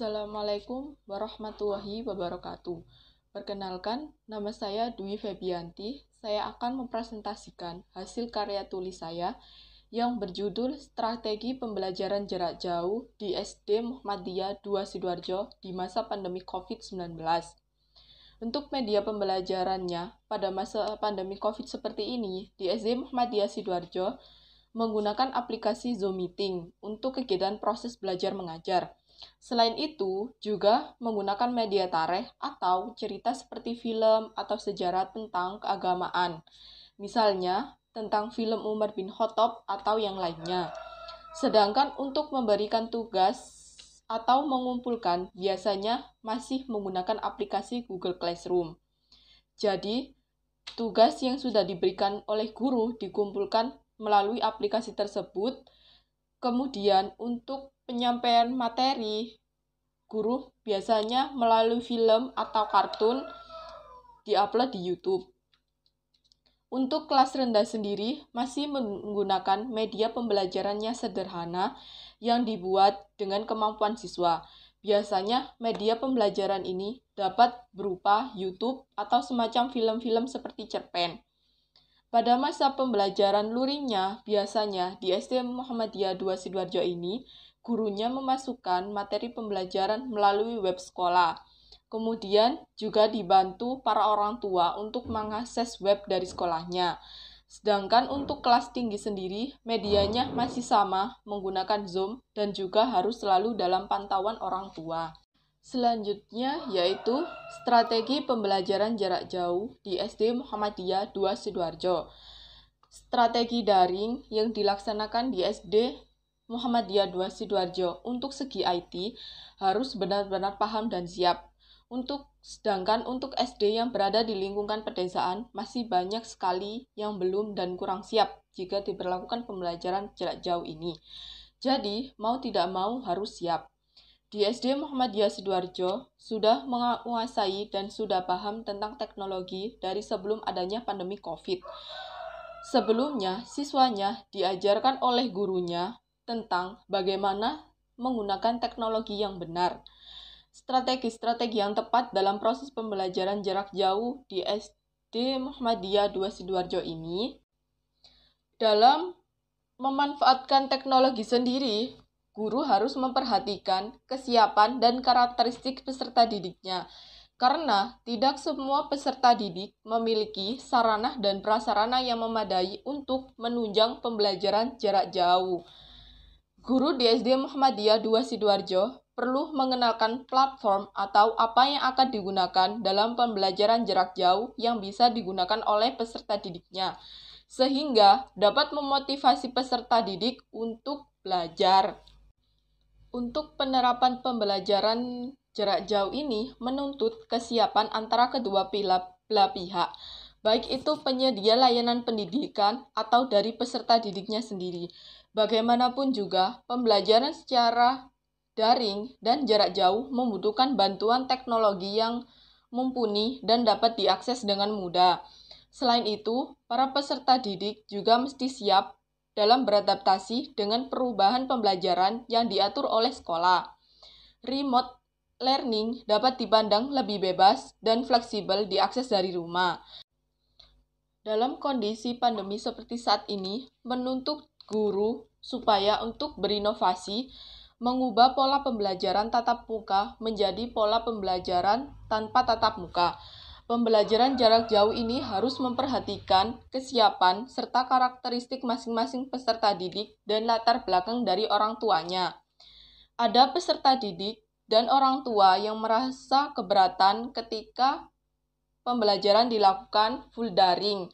Assalamualaikum warahmatullahi wabarakatuh. Perkenalkan, nama saya Dwi Febianti. Saya akan mempresentasikan hasil karya tulis saya yang berjudul Strategi Pembelajaran Jarak Jauh di SD Muhammadiyah 2 Sidoarjo di masa pandemi COVID-19. Untuk media pembelajarannya pada masa pandemi COVID seperti ini, di SD Muhammadiyah Sidoarjo menggunakan aplikasi Zoom Meeting untuk kegiatan proses belajar mengajar. Selain itu, juga menggunakan media tareh atau cerita seperti film atau sejarah tentang keagamaan. Misalnya, tentang film Umar bin Khattab atau yang lainnya. Sedangkan untuk memberikan tugas atau mengumpulkan, biasanya masih menggunakan aplikasi Google Classroom. Jadi, tugas yang sudah diberikan oleh guru dikumpulkan melalui aplikasi tersebut. Kemudian untuk penyampaian materi, guru biasanya melalui film atau kartun diupload di YouTube. Untuk kelas rendah sendiri masih menggunakan media pembelajarannya sederhana yang dibuat dengan kemampuan siswa. Biasanya media pembelajaran ini dapat berupa YouTube atau semacam film-film seperti cerpen. Pada masa pembelajaran luringnya, biasanya di SD Muhammadiyah 2 Sidoarjo ini, gurunya memasukkan materi pembelajaran melalui web sekolah. Kemudian juga dibantu para orang tua untuk mengakses web dari sekolahnya. Sedangkan untuk kelas tinggi sendiri, medianya masih sama, menggunakan Zoom dan juga harus selalu dalam pantauan orang tua. Selanjutnya yaitu strategi pembelajaran jarak jauh di SD Muhammadiyah 2 Sidoarjo. Strategi daring yang dilaksanakan di SD Muhammadiyah 2 Sidoarjo untuk segi IT harus benar-benar paham dan siap. Sedangkan untuk SD yang berada di lingkungan pedesaan masih banyak sekali yang belum dan kurang siap jika diberlakukan pembelajaran jarak jauh ini. Jadi, mau tidak mau harus siap. Di SD Muhammadiyah Sidoarjo sudah menguasai dan sudah paham tentang teknologi dari sebelum adanya pandemi COVID. Sebelumnya, siswanya diajarkan oleh gurunya tentang bagaimana menggunakan teknologi yang benar. Strategi-strategi yang tepat dalam proses pembelajaran jarak jauh di SD Muhammadiyah 2 Sidoarjo ini dalam memanfaatkan teknologi sendiri, guru harus memperhatikan kesiapan dan karakteristik peserta didiknya, karena tidak semua peserta didik memiliki sarana dan prasarana yang memadai untuk menunjang pembelajaran jarak jauh. Guru di SD Muhammadiyah 2 Sidoarjo perlu mengenalkan platform atau apa yang akan digunakan dalam pembelajaran jarak jauh yang bisa digunakan oleh peserta didiknya, sehingga dapat memotivasi peserta didik untuk belajar. Untuk penerapan pembelajaran jarak jauh ini menuntut kesiapan antara kedua belah pihak, baik itu penyedia layanan pendidikan atau dari peserta didiknya sendiri. Bagaimanapun juga, pembelajaran secara daring dan jarak jauh membutuhkan bantuan teknologi yang mumpuni dan dapat diakses dengan mudah. Selain itu, para peserta didik juga mesti siap dalam beradaptasi dengan perubahan pembelajaran yang diatur oleh sekolah. Remote learning dapat dipandang lebih bebas dan fleksibel diakses dari rumah. Dalam kondisi pandemi seperti saat ini, menuntut guru supaya untuk berinovasi, mengubah pola pembelajaran tatap muka menjadi pola pembelajaran tanpa tatap muka. Pembelajaran jarak jauh ini harus memperhatikan kesiapan serta karakteristik masing-masing peserta didik dan latar belakang dari orang tuanya. Ada peserta didik dan orang tua yang merasa keberatan ketika pembelajaran dilakukan full daring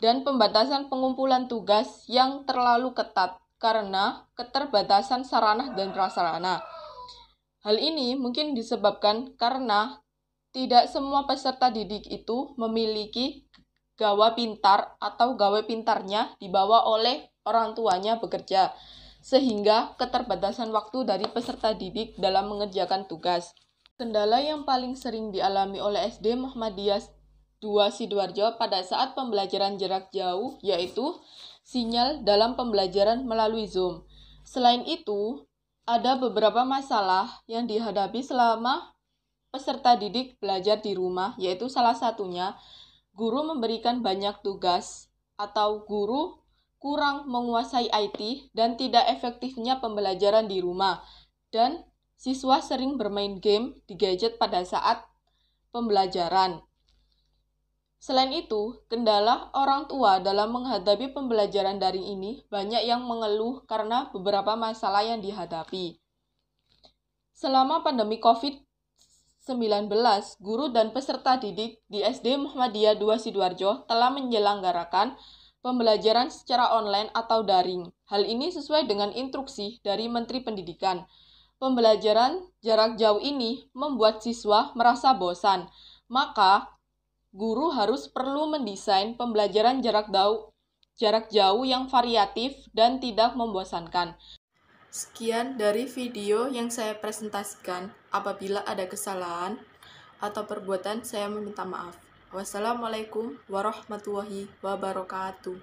dan pembatasan pengumpulan tugas yang terlalu ketat karena keterbatasan sarana dan prasarana. Hal ini mungkin disebabkan karena tidak semua peserta didik itu memiliki gawai pintar atau gawai pintarnya dibawa oleh orang tuanya bekerja, sehingga keterbatasan waktu dari peserta didik dalam mengerjakan tugas. Kendala yang paling sering dialami oleh SD Muhammadiyah 2 Sidoarjo pada saat pembelajaran jarak jauh yaitu sinyal dalam pembelajaran melalui Zoom. Selain itu, Ada beberapa masalah yang dihadapi selama peserta didik belajar di rumah, yaitu salah satunya guru memberikan banyak tugas atau guru kurang menguasai IT dan tidak efektifnya pembelajaran di rumah, dan siswa sering bermain game di gadget pada saat pembelajaran. Selain itu, kendala orang tua dalam menghadapi pembelajaran daring ini banyak yang mengeluh karena beberapa masalah yang dihadapi. Selama pandemi COVID-19, guru dan peserta didik di SD Muhammadiyah 2 Sidoarjo telah menyelenggarakan pembelajaran secara online atau daring. Hal ini sesuai dengan instruksi dari Menteri Pendidikan. Pembelajaran jarak jauh ini membuat siswa merasa bosan, maka guru harus perlu mendesain pembelajaran jarak jauh yang variatif dan tidak membosankan. Sekian dari video yang saya presentasikan. Apabila ada kesalahan atau perbuatan, saya meminta maaf. Wassalamualaikum warahmatullahi wabarakatuh.